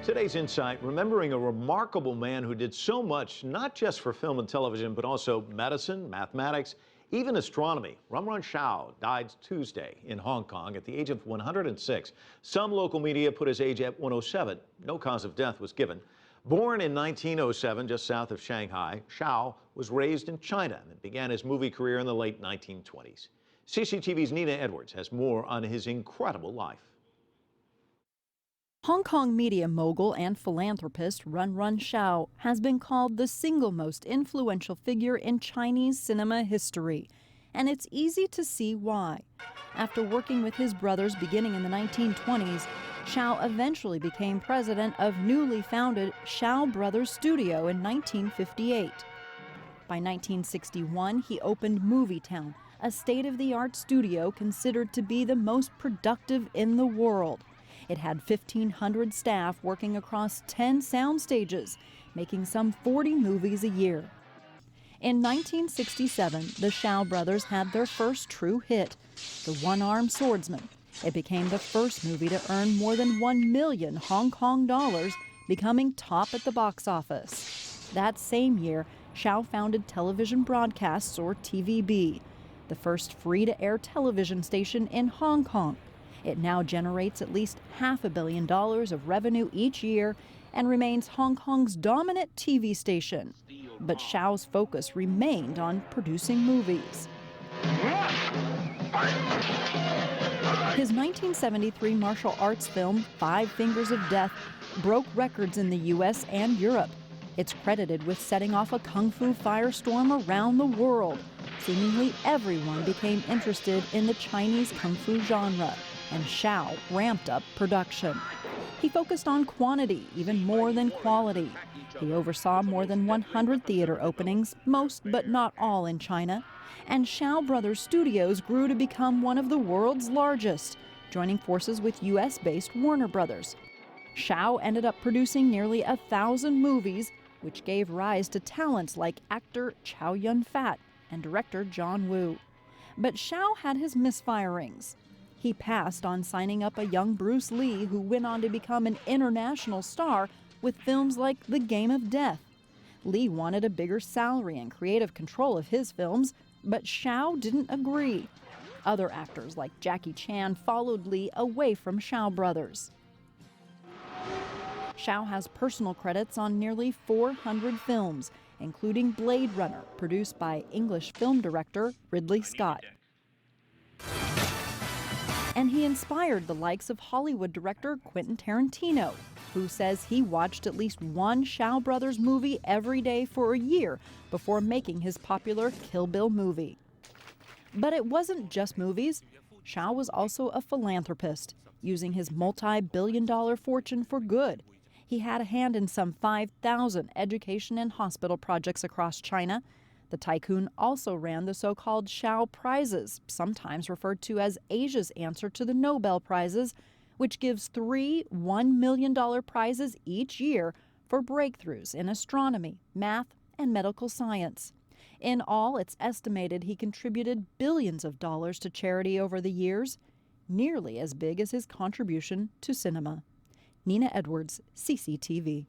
Today's Insight, remembering a remarkable man who did so much, not just for film and television, but also medicine, mathematics, even astronomy. Run Shao died Tuesday in Hong Kong at the age of 106. Some local media put his age at 107. No cause of death was given. Born in 1907, just south of Shanghai, Shao was raised in China and began his movie career in the late 1920s. CCTV's Nina Edwards has more on his incredible life. Hong Kong media mogul and philanthropist Run Shao has been called the single most influential figure in Chinese cinema history. And it's easy to see why. After working with his brothers beginning in the 1920s, Shao eventually became president of newly founded Shao Brothers Studio in 1958. By 1961, he opened Movietown, a state-of-the-art studio considered to be the most productive in the world. It had 1,500 staff working across 10 sound stages, making some 40 movies a year. In 1967, the Shao brothers had their first true hit, The One-Armed Swordsman. It became the first movie to earn more than 1 million Hong Kong dollars, becoming top at the box office. That same year, Shao founded Television Broadcasts, or TVB, the first free-to-air television station in Hong Kong. It now generates at least $500 million of revenue each year and remains Hong Kong's dominant TV station. But Shao's focus remained on producing movies. His 1973 martial arts film, Five Fingers of Death, broke records in the U.S. and Europe. It's credited with setting off a kung fu firestorm around the world. Seemingly everyone became interested in the Chinese kung fu genre, and Shao ramped up production. He focused on quantity even more than quality. He oversaw more than 100 theater openings, most but not all in China. And Shao Brothers Studios grew to become one of the world's largest, joining forces with U.S.-based Warner Brothers. Shao ended up producing nearly 1,000 movies, which gave rise to talents like actor Chow Yun-fat and director John Woo. But Shao had his misfirings. He passed on signing up a young Bruce Lee, who went on to become an international star with films like The Game of Death. Lee wanted a bigger salary and creative control of his films, but Shao didn't agree. Other actors like Jackie Chan followed Lee away from Shao Brothers. Shao has personal credits on nearly 400 films, including Blade Runner, produced by English film director Ridley Scott. And he inspired the likes of Hollywood director Quentin Tarantino, who says he watched at least one Shao Brothers movie every day for a year before making his popular Kill Bill movie. But it wasn't just movies. Shao was also a philanthropist, using his multi-billion-dollar fortune for good. He had a hand in some 5,000 education and hospital projects across China. The tycoon also ran the so-called Shao Prizes, sometimes referred to as Asia's answer to the Nobel Prizes, which gives 3 $1 million prizes each year for breakthroughs in astronomy, math, and medical science. In all, it's estimated he contributed billions of dollars to charity over the years, nearly as big as his contribution to cinema. Nina Edwards, CCTV.